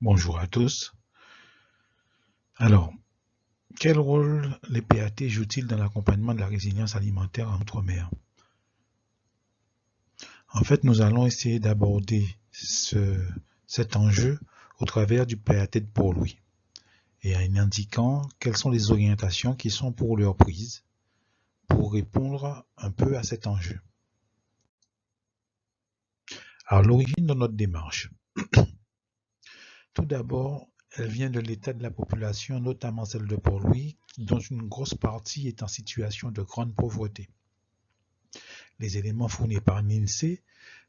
Bonjour à tous. Alors, quel rôle les PAT jouent-ils dans l'accompagnement de la résilience alimentaire en Outre-mer? En fait, nous allons essayer d'aborder cet enjeu au travers du PAT de Port-Louis et en indiquant quelles sont les orientations qui sont pour leur prise pour répondre un peu à cet enjeu. Alors, l'origine de notre démarche. Tout d'abord, elle vient de l'état de la population, notamment celle de Port-Louis, dont une grosse partie est en situation de grande pauvreté. Les éléments fournis par l'INSEE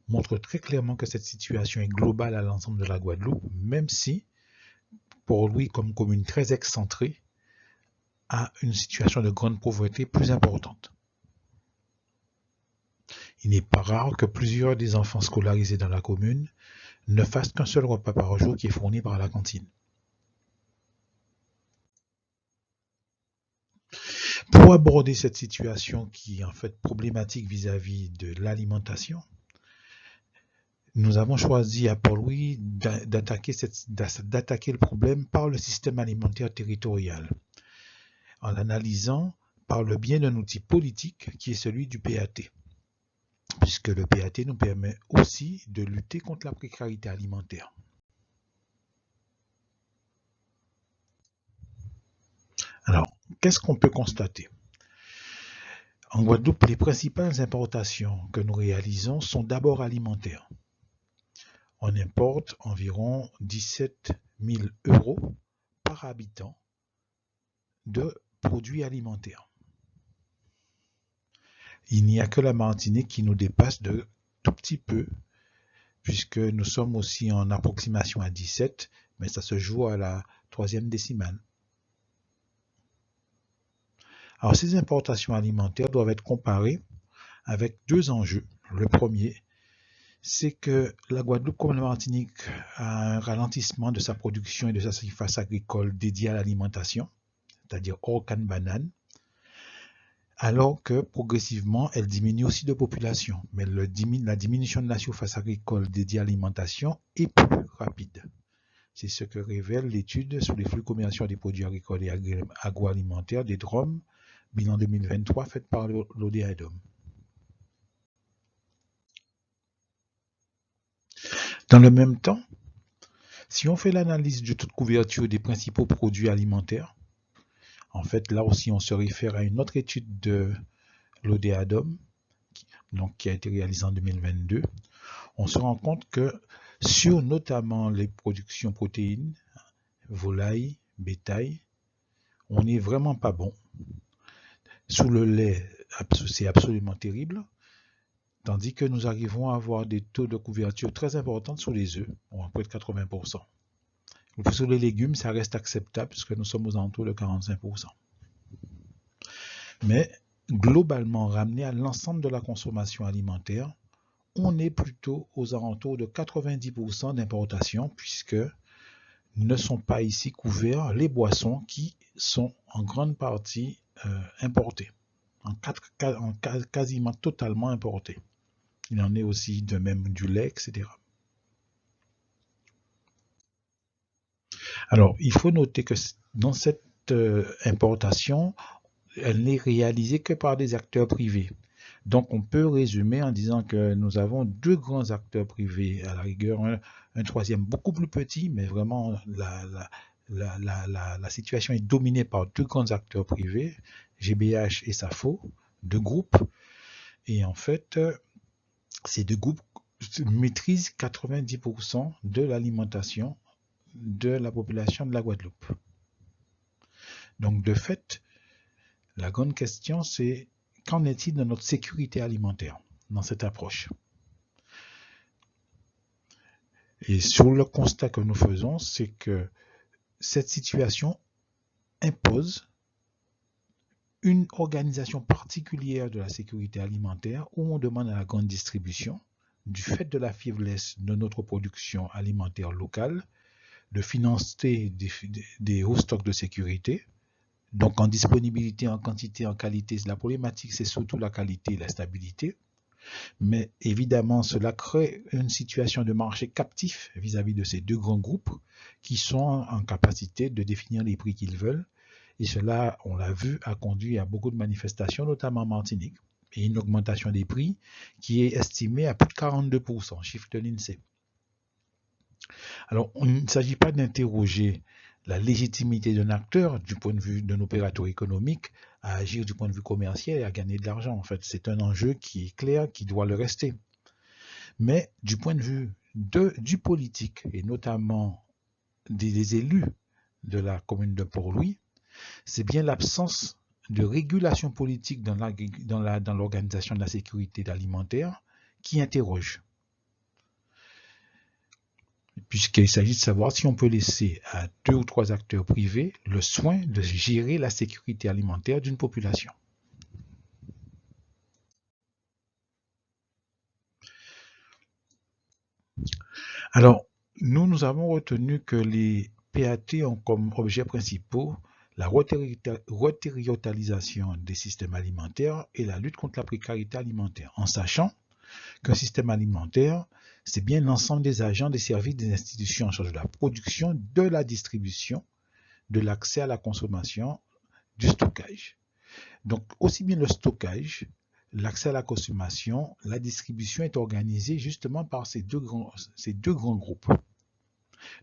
montrent très clairement que cette situation est globale à l'ensemble de la Guadeloupe, même si Port-Louis, comme commune très excentrée, a une situation de grande pauvreté plus importante. Il n'est pas rare que plusieurs des enfants scolarisés dans la commune ne fassent qu'un seul repas par jour qui est fourni par la cantine. Pour aborder cette situation qui est en fait problématique vis-à-vis de l'alimentation, nous avons choisi à Port-Louis d'attaquer le problème par le système alimentaire territorial, en l'analysant par le biais d'un outil politique qui est celui du PAT, puisque le PAT nous permet aussi de lutter contre la précarité alimentaire. Alors, qu'est-ce qu'on peut constater? En Guadeloupe, les principales importations que nous réalisons sont d'abord alimentaires. On importe environ 17 000 € par habitant de produits alimentaires. Il n'y a que la Martinique qui nous dépasse de tout petit peu, puisque nous sommes aussi en approximation à 17, mais ça se joue à la 3e décimale. Alors ces importations alimentaires doivent être comparées avec deux enjeux. Le premier, c'est que la Guadeloupe comme la Martinique a un ralentissement de sa production et de sa surface agricole dédiée à l'alimentation, c'est-à-dire hors canne banane, alors que progressivement, elle diminue aussi de population. Mais la diminution de la surface agricole dédiée à l'alimentation est plus rapide. C'est ce que révèle l'étude sur les flux commerciaux des produits agricoles et agroalimentaires des DROM, bilan 2023, faite par l'ODADOM. Dans le même temps, si on fait l'analyse du taux de couverture des principaux produits alimentaires, en fait, là aussi, on se réfère à une autre étude de l'ODADOM, qui a été réalisée en 2022, on se rend compte que sur notamment les productions protéines, volailles, bétail, on n'est vraiment pas bon. Sous le lait, c'est absolument terrible, tandis que nous arrivons à avoir des taux de couverture très importants sur les œufs, à près de 80%. Sur les légumes, ça reste acceptable puisque nous sommes aux alentours de 45%. Mais globalement, ramené à l'ensemble de la consommation alimentaire, on est plutôt aux alentours de 90% d'importation puisque ne sont pas ici couverts les boissons qui sont en grande partie importées, quasiment totalement importées. Il en est aussi de même du lait, etc. Alors, il faut noter que dans cette importation, elle n'est réalisée que par des acteurs privés. Donc, on peut résumer en disant que nous avons deux grands acteurs privés, à la rigueur, un troisième beaucoup plus petit, mais vraiment la situation est dominée par deux grands acteurs privés, GBH et SAFO, deux groupes. Et en fait, ces deux groupes maîtrisent 90% de l'alimentation de la population de la Guadeloupe. Donc, de fait, la grande question, c'est qu'en est-il de notre sécurité alimentaire dans cette approche? Et sur le constat que nous faisons, c'est que cette situation impose une organisation particulière de la sécurité alimentaire où on demande à la grande distribution, du fait de la faiblesse de notre production alimentaire locale, de financer des hauts stocks de sécurité. Donc en disponibilité, en quantité, en qualité, la problématique c'est surtout la qualité et la stabilité. Mais évidemment, cela crée une situation de marché captif vis-à-vis de ces deux grands groupes qui sont en capacité de définir les prix qu'ils veulent. Et cela, on l'a vu, a conduit à beaucoup de manifestations, notamment en Martinique, et une augmentation des prix qui est estimée à plus de 42%, chiffre de l'INSEE. Alors, il ne s'agit pas d'interroger la légitimité d'un acteur du point de vue d'un opérateur économique à agir du point de vue commercial et à gagner de l'argent. En fait, c'est un enjeu qui est clair, qui doit le rester. Mais du point de vue du politique, et notamment des élus de la commune de Port-Louis, c'est bien l'absence de régulation politique dans l'organisation de la sécurité alimentaire qui interroge. Puisqu'il s'agit de savoir si on peut laisser à 2 ou 3 acteurs privés le soin de gérer la sécurité alimentaire d'une population. Alors, nous avons retenu que les PAT ont comme objets principaux la reterritorialisation des systèmes alimentaires et la lutte contre la précarité alimentaire, en sachant qu'un système alimentaire, c'est bien l'ensemble des agents, des services, des institutions en charge de la production, de la distribution, de l'accès à la consommation, du stockage. Donc, aussi bien le stockage, l'accès à la consommation, la distribution est organisée justement par ces deux grands groupes.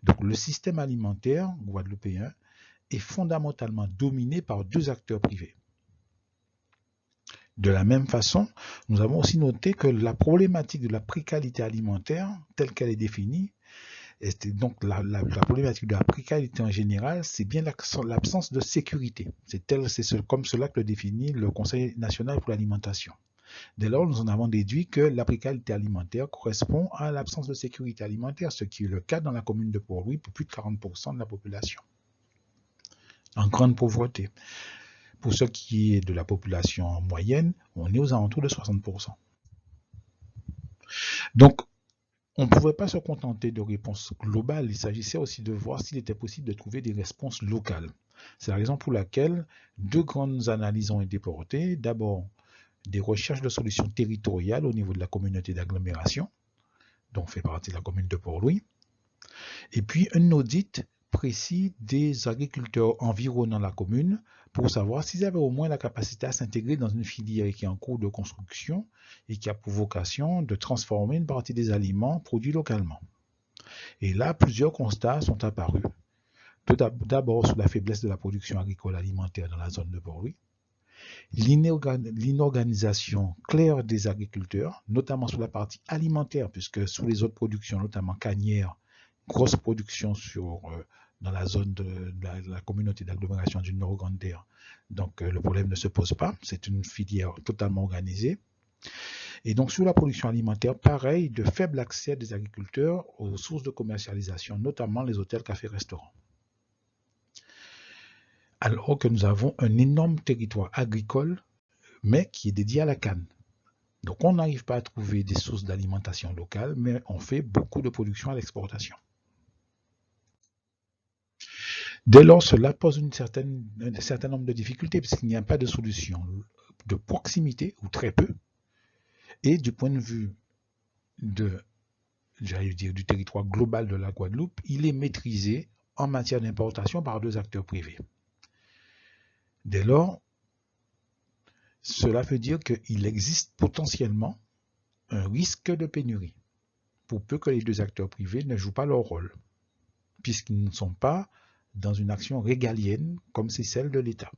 Donc, le système alimentaire guadeloupéen est fondamentalement dominé par 2 acteurs privés. De la même façon, nous avons aussi noté que la problématique de la précarité alimentaire, telle qu'elle est définie, donc la problématique de la précarité en général, c'est bien l'absence de sécurité. C'est comme cela que le définit le Conseil national pour l'alimentation. Dès lors, nous en avons déduit que la précarité alimentaire correspond à l'absence de sécurité alimentaire, ce qui est le cas dans la commune de Port-Louis pour plus de 40% de la population, en grande pauvreté. Pour ce qui est de la population moyenne, on est aux alentours de 60%. Donc, on ne pouvait pas se contenter de réponses globales, il s'agissait aussi de voir s'il était possible de trouver des réponses locales. C'est la raison pour laquelle 2 grandes analyses ont été portées. D'abord, des recherches de solutions territoriales au niveau de la communauté d'agglomération, dont fait partie la commune de Port-Louis, et puis un audit précis des agriculteurs environnant la commune pour savoir s'ils avaient au moins la capacité à s'intégrer dans une filière qui est en cours de construction et qui a pour vocation de transformer une partie des aliments produits localement. Et là, plusieurs constats sont apparus. Tout d'abord sur la faiblesse de la production agricole alimentaire dans la zone de Port-Louis, l'inorganisation claire des agriculteurs, notamment sur la partie alimentaire, puisque sous les autres productions, notamment cannières, grosse production dans la zone de la communauté d'agglomération du Nord-Grande-Terre. Donc le problème ne se pose pas, c'est une filière totalement organisée. Et donc sur la production alimentaire, pareil, de faible accès des agriculteurs aux sources de commercialisation, notamment les hôtels, cafés, restaurants. Alors que nous avons un énorme territoire agricole, mais qui est dédié à la canne. Donc on n'arrive pas à trouver des sources d'alimentation locales, mais on fait beaucoup de production à l'exportation. Dès lors, cela pose un certain nombre de difficultés, puisqu'il n'y a pas de solution de proximité, ou très peu, et du point de vue du territoire global de la Guadeloupe, il est maîtrisé en matière d'importation par 2 acteurs privés. Dès lors, cela veut dire qu'il existe potentiellement un risque de pénurie, pour peu que les 2 acteurs privés ne jouent pas leur rôle, puisqu'ils ne sont pas dans une action régalienne comme c'est celle de l'État.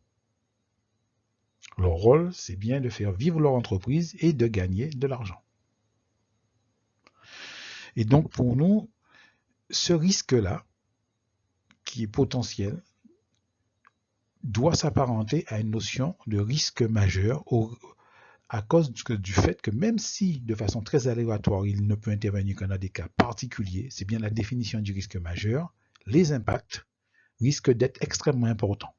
Leur rôle, c'est bien de faire vivre leur entreprise et de gagner de l'argent. Et donc pour nous, ce risque-là, qui est potentiel, doit s'apparenter à une notion de risque majeur à cause du fait que même si de façon très aléatoire, il ne peut intervenir qu'en des cas particuliers, c'est bien la définition du risque majeur, les impacts risquent d'être extrêmement importants.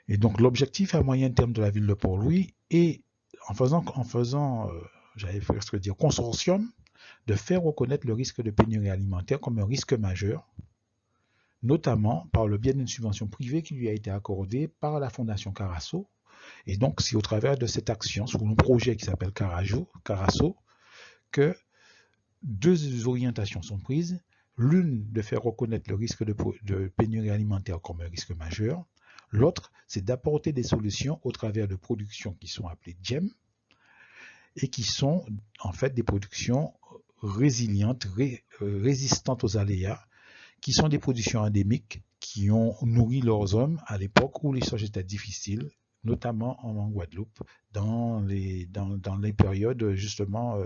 Et donc l'objectif à moyen terme de la ville de Port-Louis est, en faisant j'allais presque dire consortium, de faire reconnaître le risque de pénurie alimentaire comme un risque majeur, notamment par le biais d'une subvention privée qui lui a été accordée par la Fondation Carasso Et donc, c'est au travers de cette action, sur un projet qui s'appelle Carasso, que deux orientations sont prises. L'une, de faire reconnaître le risque de pénurie alimentaire comme un risque majeur. L'autre, c'est d'apporter des solutions au travers de productions qui sont appelées GEM et qui sont en fait des productions résilientes, résistantes aux aléas, qui sont des productions endémiques qui ont nourri leurs hommes à l'époque où les choses étaient difficiles, notamment en Guadeloupe, dans les périodes justement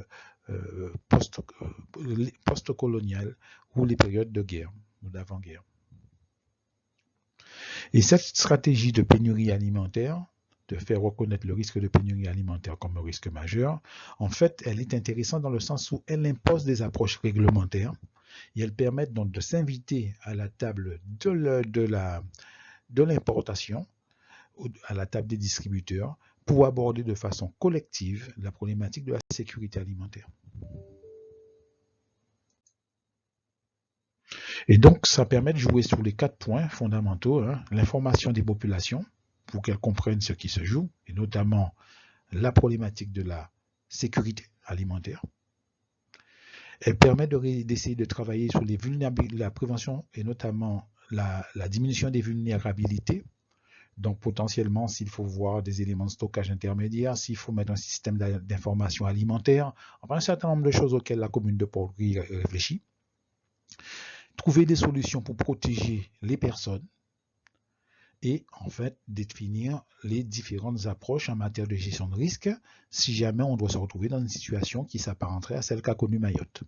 post-coloniales ou les périodes de guerre ou d'avant-guerre. Et cette stratégie de pénurie alimentaire, de faire reconnaître le risque de pénurie alimentaire comme un risque majeur, en fait, elle est intéressante dans le sens où elle impose des approches réglementaires et elles permettent donc de s'inviter à la table de l'importation, à la table des distributeurs, pour aborder de façon collective la problématique de la sécurité alimentaire. Et donc, ça permet de jouer sur les 4 points fondamentaux, hein, l'information des populations, pour qu'elles comprennent ce qui se joue, et notamment la problématique de la sécurité alimentaire. Elle permet d'essayer de travailler sur la prévention et notamment la diminution des vulnérabilités. Donc potentiellement, s'il faut voir des éléments de stockage intermédiaires, s'il faut mettre un système d'information alimentaire, enfin un certain nombre de choses auxquelles la commune de Port-Louis réfléchit. Trouver des solutions pour protéger les personnes et en fait définir les différentes approches en matière de gestion de risque si jamais on doit se retrouver dans une situation qui s'apparenterait à celle qu'a connue Mayotte.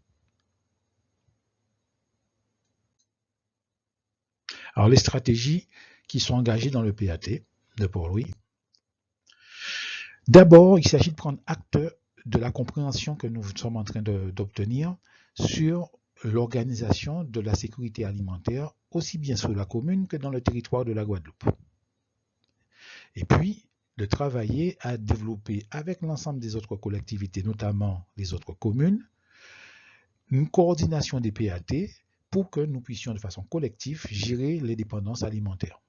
Alors les stratégies qui sont engagées dans le PAT de Port-Louis. D'abord, il s'agit de prendre acte de la compréhension que nous sommes en train d'obtenir sur l'organisation de la sécurité alimentaire, aussi bien sur la commune que dans le territoire de la Guadeloupe. Et puis, de travailler à développer avec l'ensemble des autres collectivités, notamment les autres communes, une coordination des PAT pour que nous puissions de façon collective gérer les dépendances alimentaires.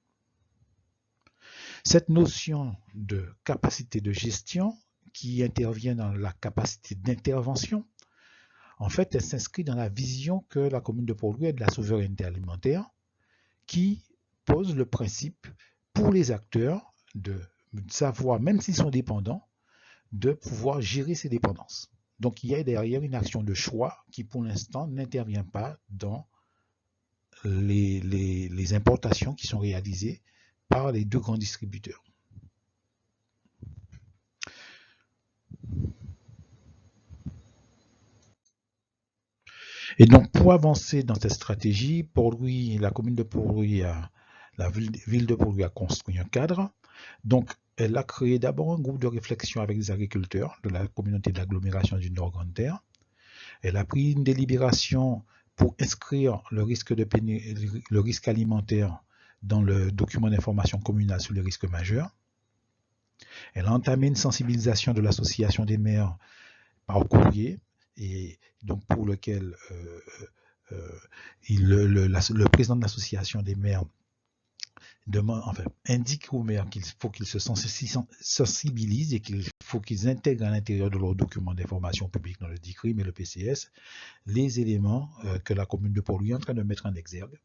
Cette notion de capacité de gestion qui intervient dans la capacité d'intervention, en fait, elle s'inscrit dans la vision que la commune de Port-Louis a de la souveraineté alimentaire qui pose le principe pour les acteurs de savoir, même s'ils sont dépendants, de pouvoir gérer ces dépendances. Donc il y a derrière une action de choix qui pour l'instant n'intervient pas dans les importations qui sont réalisées par les deux grands distributeurs. Et donc pour avancer dans cette stratégie, Port-Louis, la commune de Port-Louis, la ville de Port-Louis a construit un cadre. Donc elle a créé d'abord un groupe de réflexion avec des agriculteurs de la communauté d'agglomération du Nord-Grande-Terre. Elle a pris une délibération pour inscrire le risque alimentaire dans le document d'information communal sur les risques majeurs. Elle a entamé une sensibilisation de l'association des maires par courrier, et donc pour lequel le président de l'association des maires indique aux maires qu'il faut qu'ils se sensibilisent et qu'il faut qu'ils intègrent à l'intérieur de leur document d'information publique dans le DICRIM et le PCS les éléments que la commune de Port-Louis est en train de mettre en exergue.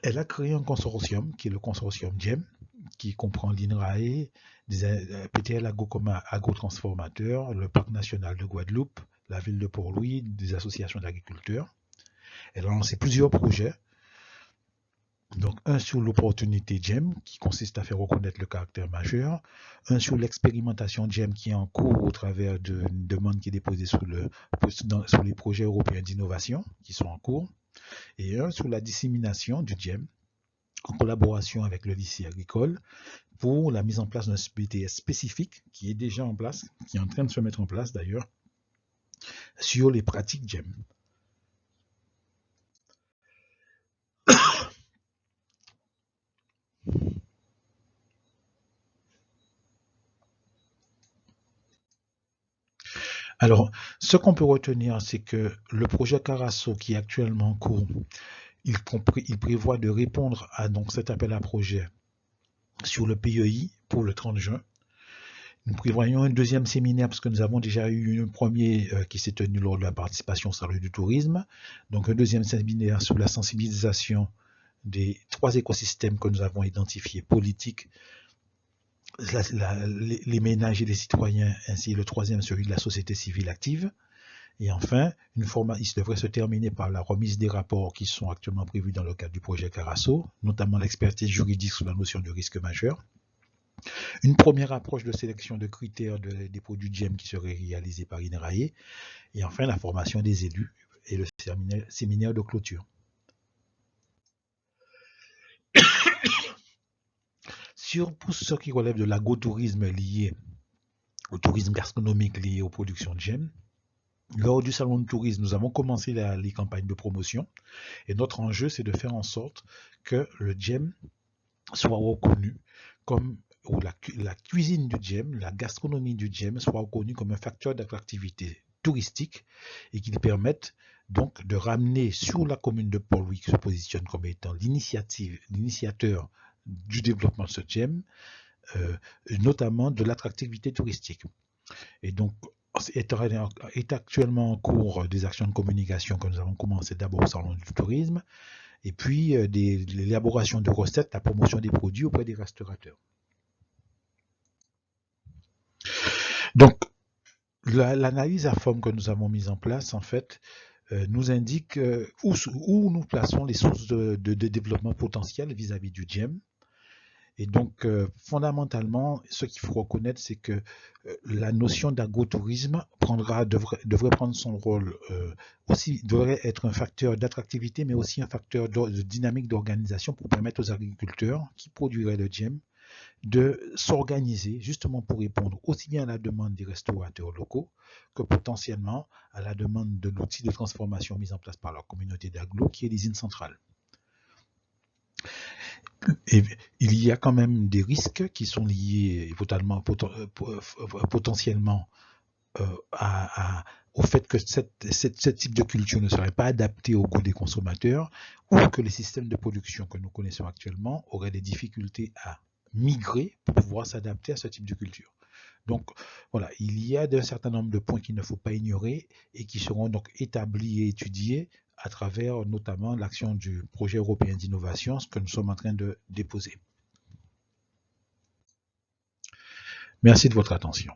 Elle a créé un consortium qui est le consortium GEM, qui comprend l'INRAE, des PTL Agro-Transformateurs, le Parc national de Guadeloupe, la ville de Port-Louis, des associations d'agriculteurs. Elle a lancé plusieurs projets. Donc, un sur l'opportunité GEM, qui consiste à faire reconnaître le caractère majeur. Un sur l'expérimentation GEM, qui est en cours au travers d'une demande qui est déposée sur les projets européens d'innovation, qui sont en cours. Et un sur la dissémination du GEM, en collaboration avec le lycée agricole, pour la mise en place d'un BTS spécifique, qui est déjà en place, qui est en train de se mettre en place d'ailleurs, sur les pratiques GEM. Alors, ce qu'on peut retenir, c'est que le projet Carasso, qui est actuellement en cours, il prévoit de répondre à donc cet appel à projet sur le PEI pour le 30 juin. Nous prévoyons un deuxième séminaire parce que nous avons déjà eu un premier qui s'est tenu lors de la participation au Salon du tourisme. Donc un deuxième séminaire sur la sensibilisation des 3 écosystèmes que nous avons identifiés, politiques, les ménages et les citoyens, ainsi le 3e, celui de la société civile active. Et enfin, il devrait se terminer par la remise des rapports qui sont actuellement prévus dans le cadre du projet Carasso, notamment l'expertise juridique sur la notion de risque majeur. Une première approche de sélection de critères des produits GEM qui serait réalisée par INRAE. Et enfin, la formation des élus et le séminaire de clôture. Pour ce qui relève de l'agrotourisme lié au tourisme gastronomique lié aux productions de GEM, lors du salon de tourisme, nous avons commencé les campagnes de promotion et notre enjeu, c'est de faire en sorte que le GEM soit reconnu comme, ou la cuisine du GEM, la gastronomie du GEM soit reconnue comme un facteur d'attractivité touristique et qu'il permette donc de ramener sur la commune de Port-Louis qui se positionne comme étant l'initiateur du développement de ce GEM, notamment de l'attractivité touristique. Et donc, est actuellement en cours des actions de communication que nous avons commencé d'abord au Salon du tourisme, et puis l'élaboration de recettes, la promotion des produits auprès des restaurateurs. Donc, l'analyse à forme que nous avons mise en place, en fait, nous indique où nous plaçons les sources de développement potentiel vis-à-vis du GEM. Et donc, fondamentalement, ce qu'il faut reconnaître, c'est que la notion d'agrotourisme devrait prendre son rôle aussi, devrait être un facteur d'attractivité, mais aussi un facteur de dynamique d'organisation pour permettre aux agriculteurs qui produiraient le GEM de s'organiser justement pour répondre aussi bien à la demande des restaurateurs locaux que potentiellement à la demande de l'outil de transformation mis en place par leur communauté d'agglo qui est l'usine centrale. Et il y a quand même des risques qui sont liés potentiellement au fait que ce type de culture ne serait pas adapté au goût des consommateurs ou que les systèmes de production que nous connaissons actuellement auraient des difficultés à migrer pour pouvoir s'adapter à ce type de culture. Donc voilà, il y a un certain nombre de points qu'il ne faut pas ignorer et qui seront donc établis et étudiés à travers notamment l'action du projet européen d'innovation, ce que nous sommes en train de déposer. Merci de votre attention.